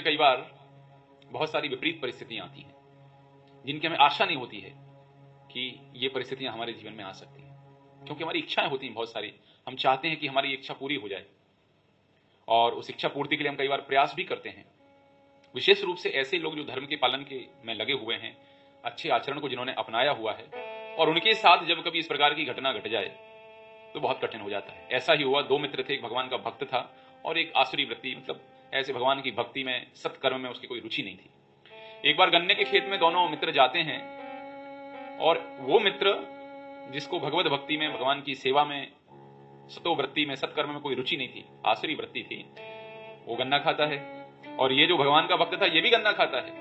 कई बार बहुत सारी विपरीत परिस्थितियां आती हैं जिनकी हमें आशा नहीं होती है कि ये परिस्थितियां हमारे जीवन में आ सकती हैं, क्योंकि हमारी इच्छाएं होती हैं बहुत सारी। हम चाहते हैं कि हमारी इच्छा पूरी हो जाए और उस इच्छा पूर्ति के लिए हम कई बार प्रयास भी करते हैं। विशेष रूप से ऐसे लोग जो धर्म के पालन के में लगे हुए हैं, अच्छे आचरण को जिन्होंने अपनाया हुआ है, और उनके साथ जब कभी इस प्रकार की घटना घट जाए तो बहुत कठिन हो जाता है। ऐसा ही हुआ, दो मित्र थे, एक भगवान का भक्त था और एक आसुरी वृत्ति, मतलब ऐसे भगवान की भक्ति में, सत्कर्म में उसकी कोई रुचि नहीं थी। एक बार गन्ने के खेत में दोनों मित्र जाते हैं और वो मित्र जिसको भगवत भक्ति में, भगवान की सेवा में, सतो वृत्ति में, सत्कर्म में कोई रुचि नहीं थी, आसुरी वृत्ति थी, वो गन्ना खाता है और ये जो भगवान का भक्त था ये भी गन्ना खाता है।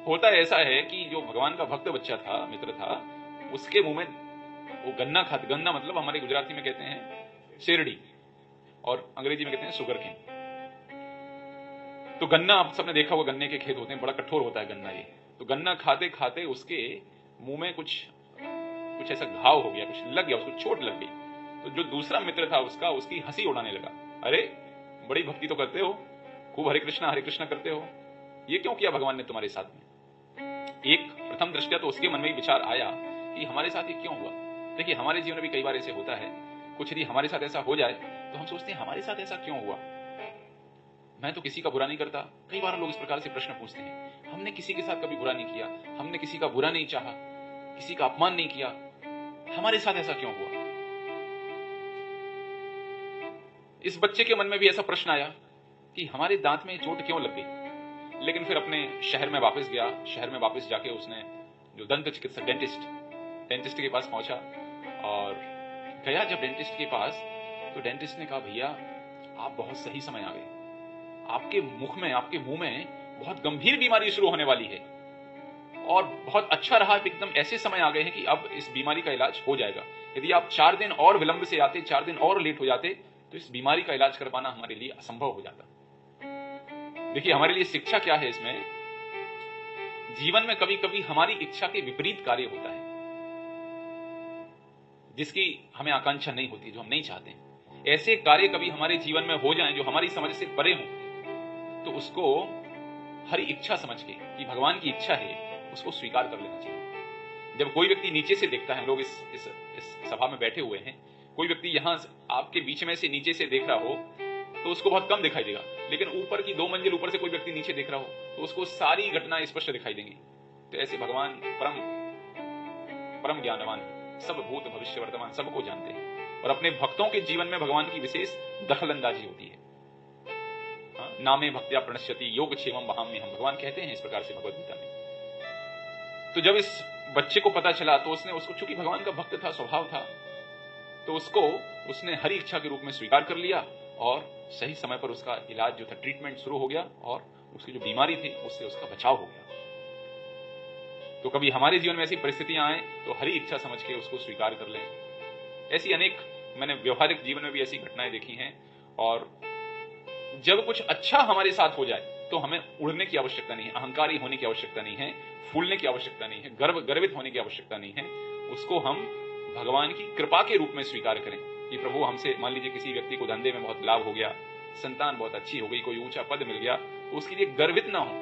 होता ऐसा है कि जो भगवान का भक्त बच्चा था, मित्र था, उसके मुंह में वो गन्ना खाता, गन्ना मतलब हमारे गुजराती में कहते हैं शेरडी और अंग्रेजी में कहते हैं शुगर केन। तो गन्ना आप सबने देखा होगा, गन्ने के खेत होते हैं, बड़ा कठोर होता है गन्ना ये। तो गन्ना खाते खाते उसके मुंह में कुछ ऐसा घाव हो गया, कुछ लग गया, उसको चोट लग गई। तो जो दूसरा मित्र था उसका, उसकी हंसी उड़ाने लगा, अरे बड़ी भक्ति तो करते हो, खूब हरे कृष्णा करते हो, ये क्यों किया भगवान ने तुम्हारे साथ में। एक प्रथम दृष्टया तो उसके मन में विचार आया कि हमारे साथ ये क्यों हुआ। देखिए हमारे जीवन में भी कई बार ऐसे होता है, कुछ यदि हमारे साथ ऐसा हो जाए तो हम सोचते हैं हमारे साथ ऐसा क्यों हुआ, मैं तो किसी का बुरा नहीं करता। कई बार लोग इस प्रकार से प्रश्न पूछते हैं, हमने किसी के साथ कभी बुरा नहीं किया, हमने किसी का बुरा नहीं चाहा, किसी का अपमान नहीं किया, हमारे साथ ऐसा क्यों हुआ। इस बच्चे के मन में भी ऐसा प्रश्न आया कि हमारे दांत में चोट क्यों लग गई। लेकिन फिर अपने शहर में वापस गया, शहर में वापस जाके उसने जो दंत चिकित्सक, डेंटिस्ट के पास पहुंचा और गया जब डेंटिस्ट के पास, तो डेंटिस्ट ने कहा, भैया आप बहुत सही समय आ गए, आपके मुंह में बहुत गंभीर बीमारी शुरू होने वाली है और बहुत अच्छा रहा, एकदम ऐसे समय आ गए हैं कि अब इस बीमारी का इलाज हो जाएगा। यदि आप 4 दिन और विलंब से आते, 4 दिन और लेट हो जाते तो इस बीमारी का इलाज कर पाना हमारे लिए असंभव हो जाता। देखिए हमारे लिए शिक्षा क्या है इसमें, जीवन में कभी कभी हमारी इच्छा के विपरीत कार्य होता है जिसकी हमें आकांक्षा नहीं होती, जो हम नहीं चाहते। ऐसे कार्य कभी हमारे जीवन में हो जाएं जो हमारी समझ से परे हों, तो उसको हरी इच्छा समझ के, कि भगवान की इच्छा है, उसको स्वीकार कर लेना चाहिए। जब कोई व्यक्ति नीचे से देखता है, लोग इस सभा में बैठे हुए हैं, कोई व्यक्ति यहां आपके बीच में से नीचे से देख रहा हो तो उसको बहुत कम दिखाई देगा, लेकिन ऊपर की 2 मंजिल ऊपर से कोई व्यक्ति नीचे देख रहा हो तो उसको सारी घटना स्पष्ट दिखाई देंगी। तो ऐसे भगवान परम ज्ञानवान, सब भूत भविष्य वर्तमान सबको जानते हैं और अपने भक्तों के जीवन में भगवान की विशेष दखलंदाजी होती है। नामे भक्त्या प्रणश्यति योग क्षेमम वहाम्यहम, भगवान कहते हैं इस प्रकार से भगवद गीता में। तो जब इस बच्चे को पता चला तो उसको चूंकि भगवान का भक्त था, स्वभाव था, तो उसने हरी इच्छा के रूप में स्वीकार कर लिया और सही समय पर उसका इलाज जो था, ट्रीटमेंट शुरू हो गया और उसकी जो बीमारी थी उससे उसका बचाव हो गया। तो कभी हमारे जीवन में ऐसी परिस्थितियां आए तो हरी इच्छा समझ के उसको स्वीकार कर लें। ऐसी अनेक, मैंने व्यवहारिक जीवन में भी ऐसी घटनाएं देखी हैं। और जब कुछ अच्छा हमारे साथ हो जाए तो हमें उड़ने की आवश्यकता नहीं है, अहंकारी होने की आवश्यकता नहीं है, फूलने की आवश्यकता नहीं है, गर्वित होने की आवश्यकता नहीं है। उसको हम भगवान की कृपा के रूप में स्वीकार करें कि प्रभु हमसे, मान लीजिए किसी व्यक्ति को धंधे में बहुत लाभ हो गया, संतान बहुत अच्छी हो गई, कोई ऊंचा पद मिल गया, तो उसके लिए गर्वित ना हो,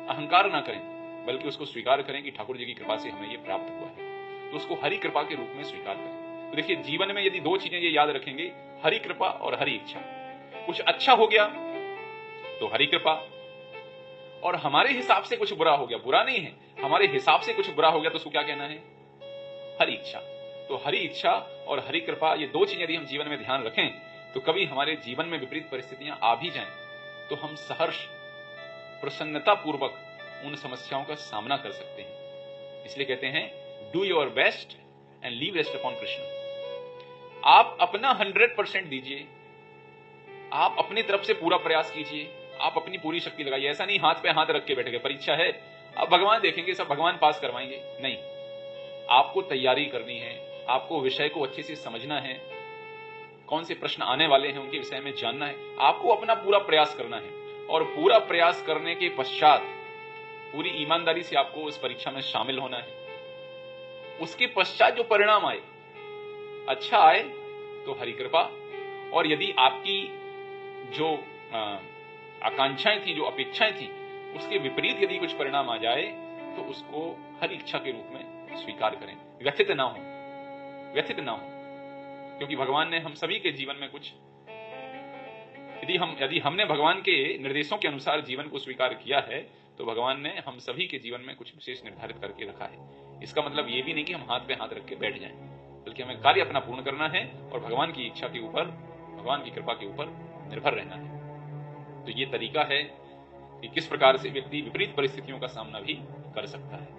अहंकार ना करें, बल्कि उसको स्वीकार करें कि ठाकुर जी की कृपा से हमें ये प्राप्त हुआ है। तो उसको हरि कृपा के रूप में स्वीकार करें। तो देखिए जीवन में यदि 2 चीजें ये याद रखेंगे, हरि कृपा और हरि इच्छा। कुछ अच्छा हो गया तो हरि कृपा, और हमारे हिसाब से कुछ बुरा हो गया, बुरा नहीं है, हमारे हिसाब से कुछ बुरा हो गया तो उसको क्या कहना है, हरि इच्छा। तो हरि इच्छा और हरि कृपा, ये 2 चीजें यदि हम जीवन में ध्यान रखें तो कभी हमारे जीवन में विपरीत परिस्थितियां आ भी जाएं तो हम सहर्ष प्रसन्नता पूर्वक उन समस्याओं का सामना कर सकते हैं। इसलिए कहते हैं do your best and leave rest upon Krishna. आप अपना 100% दीजिए, आप अपनी तरफ से पूरा प्रयास कीजिए, आप अपनी पूरी शक्ति लगाइए। ऐसा नहीं हाथ पे हाथ रख के बैठ गए, परीक्षा है अब भगवान देखेंगे, सब भगवान पास करवाएंगे, नहीं। आपको तैयारी करनी है, आपको विषय को अच्छे से समझना है, कौन से प्रश्न आने वाले हैं उनके विषय में जानना है, आपको अपना पूरा प्रयास करना है। और पूरा प्रयास करने के पश्चात पूरी ईमानदारी से आपको उस परीक्षा में शामिल होना है। उसके पश्चात जो परिणाम आए, अच्छा आए तो हरि कृपा, और यदि आपकी जो आकांक्षाएं थी, जो अपेक्षाएं थी, उसके विपरीत यदि कुछ परिणाम आ जाए तो उसको हर इच्छा के रूप में स्वीकार करें, व्यथित ना हो, व्यथित ना हो। क्योंकि भगवान ने हम सभी के जीवन में कुछ, यदि हमने भगवान के निर्देशों के अनुसार जीवन को स्वीकार किया है तो भगवान ने हम सभी के जीवन में कुछ विशेष निर्धारित करके रखा है। इसका मतलब ये भी नहीं कि हम हाथ पे हाथ रख के बैठ जाएं, बल्कि हमें कार्य अपना पूर्ण करना है और भगवान की इच्छा के ऊपर, भगवान की कृपा के ऊपर निर्भर रहना है। तो ये तरीका है कि किस प्रकार से व्यक्ति विपरीत परिस्थितियों का सामना भी कर सकता है।